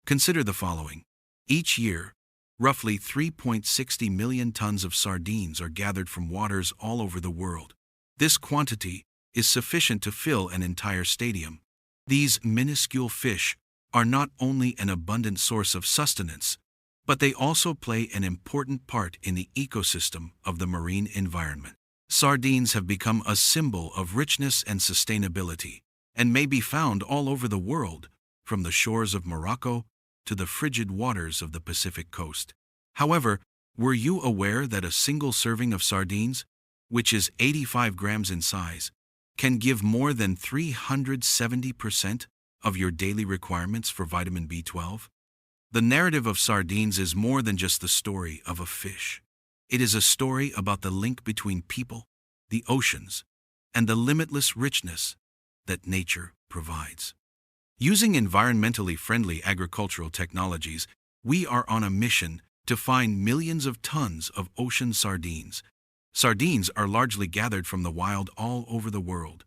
Consider the following. Each year, roughly 3.60 million tons of sardines are gathered from waters all over the world. This quantity is sufficient to fill an entire stadium. These minuscule fish are not only an abundant source of sustenance, but they also play an important part in the ecosystem of the marine environment. Sardines have become a symbol of richness and sustainability, and may be found all over the world, from the shores of Morocco to the frigid waters of the Pacific coast. However, were you aware that a single serving of sardines, which is 85 grams in size, can give more than 370% of your daily requirements for vitamin B12? The narrative of sardines is more than just the story of a fish. It is a story about the link between people, the oceans, and the limitless richness that nature provides. Using environmentally friendly agricultural technologies, we are on a mission to find millions of tons of ocean sardines. Sardines are largely gathered from the wild all over the world.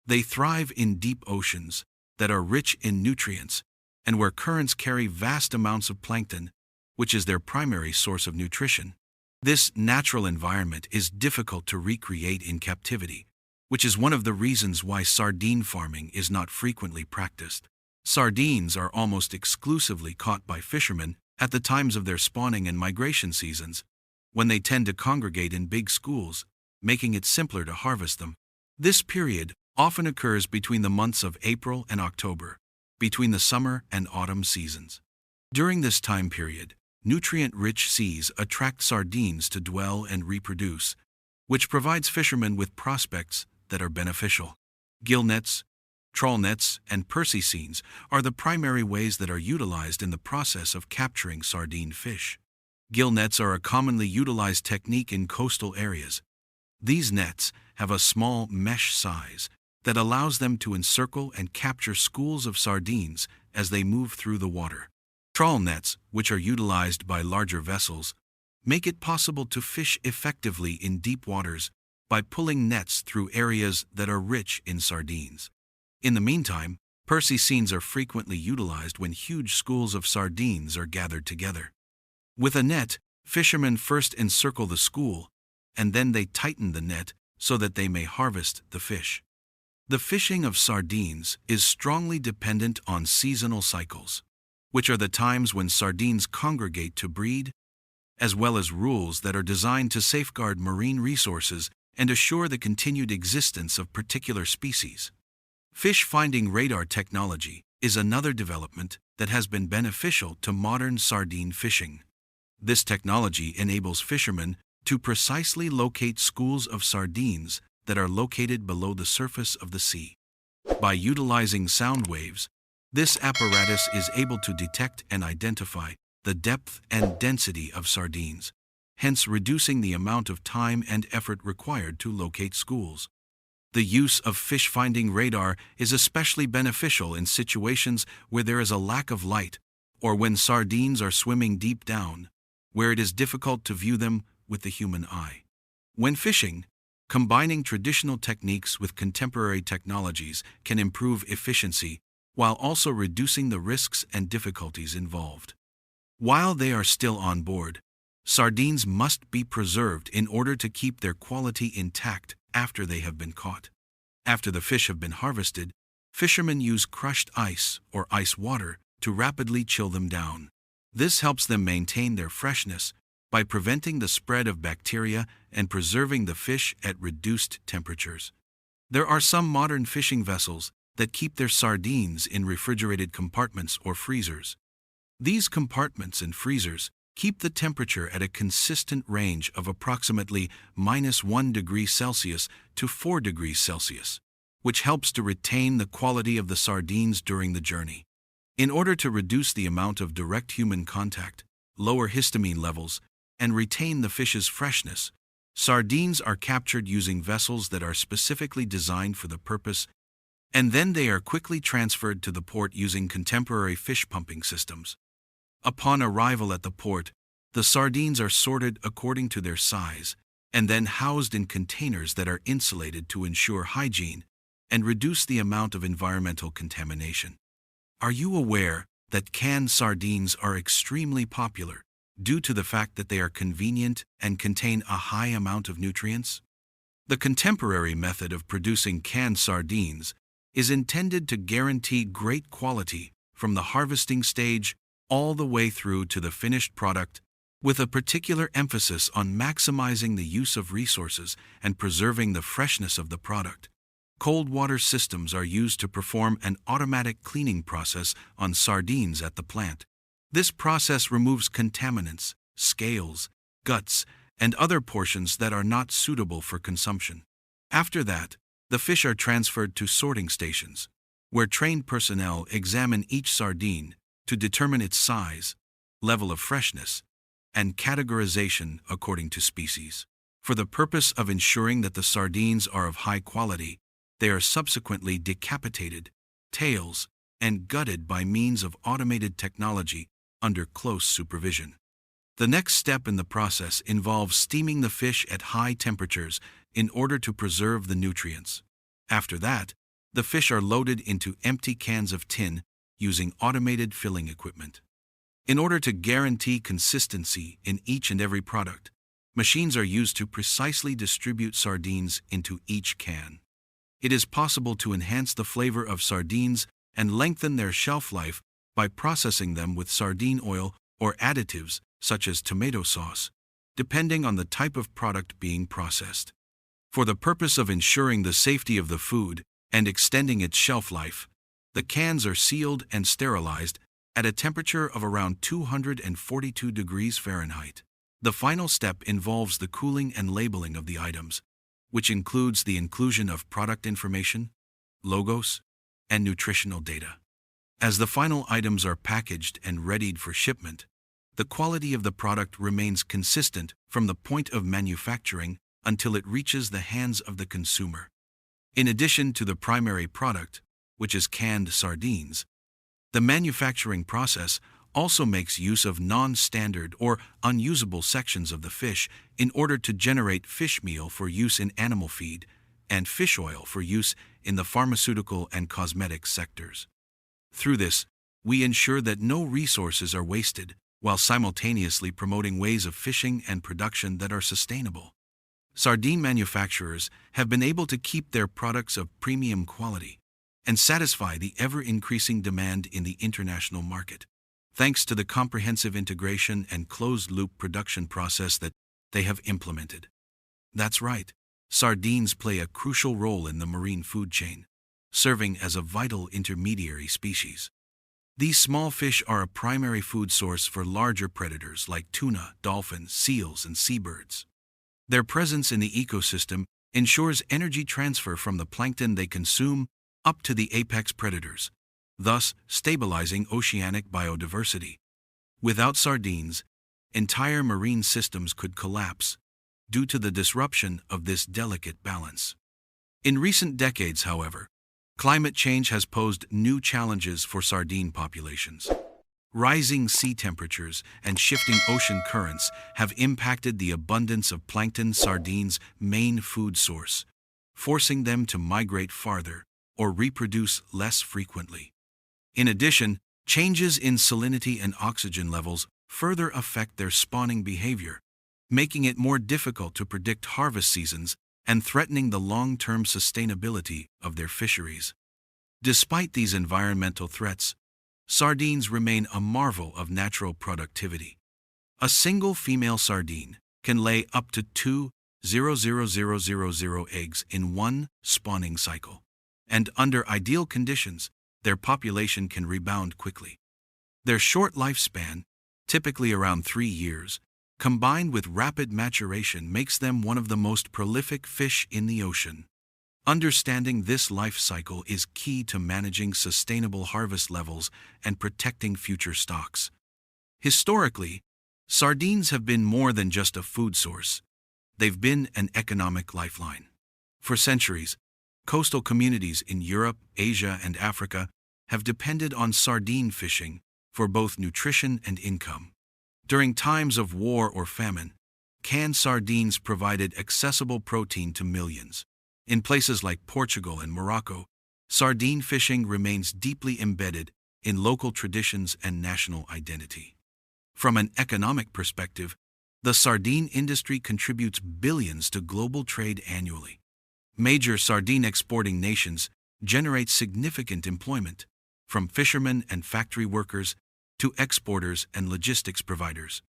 They thrive in deep oceans that are rich in nutrients and where currents carry vast amounts of plankton, which is their primary source of nutrition. This natural environment is difficult to recreate in captivity, which is one of the reasons why sardine farming is not frequently practiced. Sardines are almost exclusively caught by fishermen at the times of their spawning and migration seasons, when they tend to congregate in big schools, making it simpler to harvest them. This period often occurs between the months of April and October, between the summer and autumn seasons. During this time period, nutrient-rich seas attract sardines to dwell and reproduce, which provides fishermen with prospects that are beneficial. Gill nets, trawl nets, and Percy seines are the primary ways that are utilized in the process of capturing sardine fish. Gill nets are a commonly utilized technique in coastal areas. These nets have a small mesh size that allows them to encircle and capture schools of sardines as they move through the water. Trawl nets, which are utilized by larger vessels, make it possible to fish effectively in deep waters by pulling nets through areas that are rich in sardines. In the meantime, Percy seines are frequently utilized when huge schools of sardines are gathered together. With a net, fishermen first encircle the school, and then they tighten the net so that they may harvest the fish. The fishing of sardines is strongly dependent on seasonal cycles, which are the times when sardines congregate to breed, as well as rules that are designed to safeguard marine resources and assure the continued existence of particular species. Fish-finding radar technology is another development that has been beneficial to modern sardine fishing. This technology enables fishermen to precisely locate schools of sardines that are located below the surface of the sea. By utilizing sound waves, this apparatus is able to detect and identify the depth and density of sardines, hence reducing the amount of time and effort required to locate schools. The use of fish-finding radar is especially beneficial in situations where there is a lack of light or when sardines are swimming deep down, where it is difficult to view them with the human eye. When fishing, combining traditional techniques with contemporary technologies can improve efficiency while also reducing the risks and difficulties involved. While they are still on board, sardines must be preserved in order to keep their quality intact after they have been caught. After the fish have been harvested, fishermen use crushed ice or ice water to rapidly chill them down. This helps them maintain their freshness by preventing the spread of bacteria and preserving the fish at reduced temperatures. There are some modern fishing vessels that keep their sardines in refrigerated compartments or freezers. These compartments and freezers keep the temperature at a consistent range of approximately -1 degree Celsius to 4 degrees Celsius, which helps to retain the quality of the sardines during the journey. In order to reduce the amount of direct human contact, lower histamine levels, and retain the fish's freshness, sardines are captured using vessels that are specifically designed for the purpose, and then they are quickly transferred to the port using contemporary fish pumping systems. Upon arrival at the port, the sardines are sorted according to their size and then housed in containers that are insulated to ensure hygiene and reduce the amount of environmental contamination. Are you aware that canned sardines are extremely popular due to the fact that they are convenient and contain a high amount of nutrients? The contemporary method of producing canned sardines is intended to guarantee great quality from the harvesting stage all the way through to the finished product, with a particular emphasis on maximizing the use of resources and preserving the freshness of the product. Cold water systems are used to perform an automatic cleaning process on sardines at the plant. This process removes contaminants, scales, guts, and other portions that are not suitable for consumption. After that, the fish are transferred to sorting stations, where trained personnel examine each sardine to determine its size, level of freshness, and categorization according to species. For the purpose of ensuring that the sardines are of high quality, they are subsequently decapitated, tails, and gutted by means of automated technology under close supervision. The next step in the process involves steaming the fish at high temperatures in order to preserve the nutrients. After that, the fish are loaded into empty cans of tin using automated filling equipment. In order to guarantee consistency in each and every product, machines are used to precisely distribute sardines into each can. It is possible to enhance the flavor of sardines and lengthen their shelf life by processing them with sardine oil or additives such as tomato sauce, depending on the type of product being processed. For the purpose of ensuring the safety of the food and extending its shelf life, the cans are sealed and sterilized at a temperature of around 242 degrees Fahrenheit. The final step involves the cooling and labeling of the items, which includes the inclusion of product information, logos, and nutritional data. As the final items are packaged and readied for shipment, the quality of the product remains consistent from the point of manufacturing until it reaches the hands of the consumer. In addition to the primary product, which is canned sardines, the manufacturing process also makes use of non-standard or unusable sections of the fish in order to generate fish meal for use in animal feed and fish oil for use in the pharmaceutical and cosmetic sectors. Through this, we ensure that no resources are wasted while simultaneously promoting ways of fishing and production that are sustainable. Sardine manufacturers have been able to keep their products of premium quality and satisfy the ever-increasing demand in the international market, thanks to the comprehensive integration and closed-loop production process that they have implemented. That's right, sardines play a crucial role in the marine food chain, serving as a vital intermediary species. These small fish are a primary food source for larger predators like tuna, dolphins, seals, and seabirds. Their presence in the ecosystem ensures energy transfer from the plankton they consume up to the apex predators, thus stabilizing oceanic biodiversity. Without sardines, entire marine systems could collapse due to the disruption of this delicate balance. In recent decades, however, climate change has posed new challenges for sardine populations. Rising sea temperatures and shifting ocean currents have impacted the abundance of plankton, sardines' main food source, forcing them to migrate farther or reproduce less frequently. In addition, changes in salinity and oxygen levels further affect their spawning behavior, making it more difficult to predict harvest seasons and threatening the long-term sustainability of their fisheries. Despite these environmental threats, sardines remain a marvel of natural productivity. A single female sardine can lay up to 2,000,000 eggs in one spawning cycle, and under ideal conditions, their population can rebound quickly. Their short lifespan, typically around 3 years, combined with rapid maturation makes them one of the most prolific fish in the ocean. Understanding this life cycle is key to managing sustainable harvest levels and protecting future stocks. Historically, sardines have been more than just a food source. They've been an economic lifeline. For centuries, coastal communities in Europe, Asia, and Africa have depended on sardine fishing for both nutrition and income. During times of war or famine, canned sardines provided accessible protein to millions. In places like Portugal and Morocco, sardine fishing remains deeply embedded in local traditions and national identity. From an economic perspective, the sardine industry contributes billions to global trade annually. Major sardine exporting nations generate significant employment, from fishermen and factory workers to exporters and logistics providers.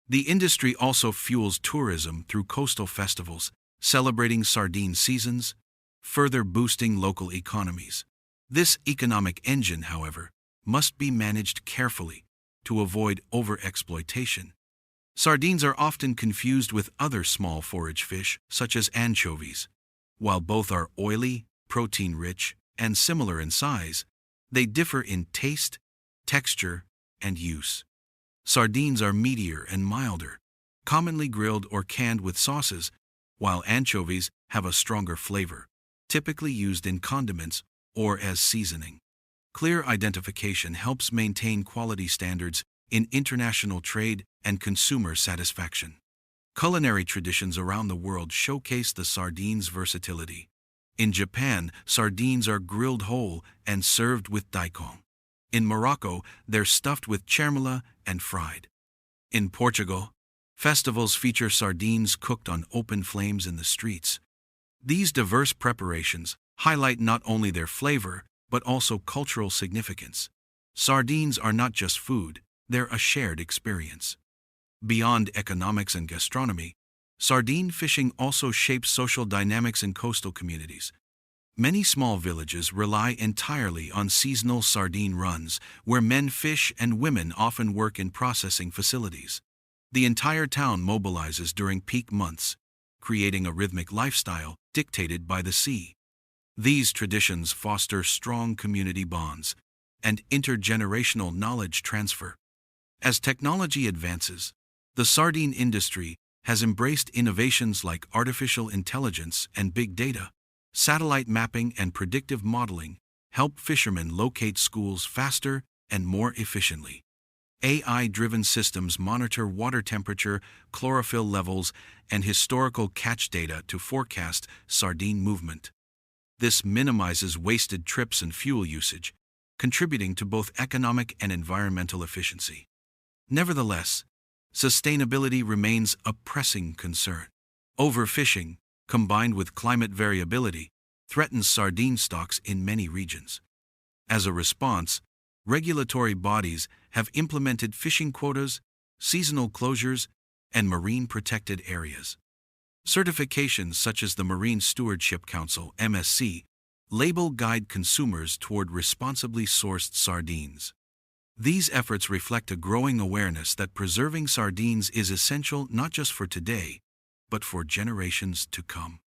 The industry also fuels tourism through coastal festivals, celebrating sardine seasons, further boosting local economies. This economic engine, however, must be managed carefully to avoid overexploitation. Sardines are often confused with other small forage fish, such as anchovies. While both are oily, protein-rich, and similar in size, they differ in taste, texture, and use. Sardines are meatier and milder, commonly grilled or canned with sauces, while anchovies have a stronger flavor, typically used in condiments or as seasoning. Clear identification helps maintain quality standards in international trade and consumer satisfaction. Culinary traditions around the world showcase the sardine's versatility. In Japan, sardines are grilled whole and served with daikon. In Morocco, they're stuffed with chermoula and fried. In Portugal, festivals feature sardines cooked on open flames in the streets. These diverse preparations highlight not only their flavor, but also cultural significance. Sardines are not just food, they're a shared experience. Beyond economics and gastronomy, sardine fishing also shapes social dynamics in coastal communities. Many small villages rely entirely on seasonal sardine runs, where men fish and women often work in processing facilities. The entire town mobilizes during peak months, creating a rhythmic lifestyle dictated by the sea. These traditions foster strong community bonds and intergenerational knowledge transfer. As technology advances, the sardine industry has embraced innovations like artificial intelligence and big data. Satellite mapping and predictive modeling help fishermen locate schools faster and more efficiently. AI-driven systems monitor water temperature, chlorophyll levels, and historical catch data to forecast sardine movement. This minimizes wasted trips and fuel usage, contributing to both economic and environmental efficiency. Nevertheless, sustainability remains a pressing concern. Overfishing, combined with climate variability, threatens sardine stocks in many regions. As a response, regulatory bodies have implemented fishing quotas, seasonal closures, and marine protected areas. Certifications such as the Marine Stewardship Council (MSC) label guide consumers toward responsibly sourced sardines. These efforts reflect a growing awareness that preserving sardines is essential not just for today, but for generations to come.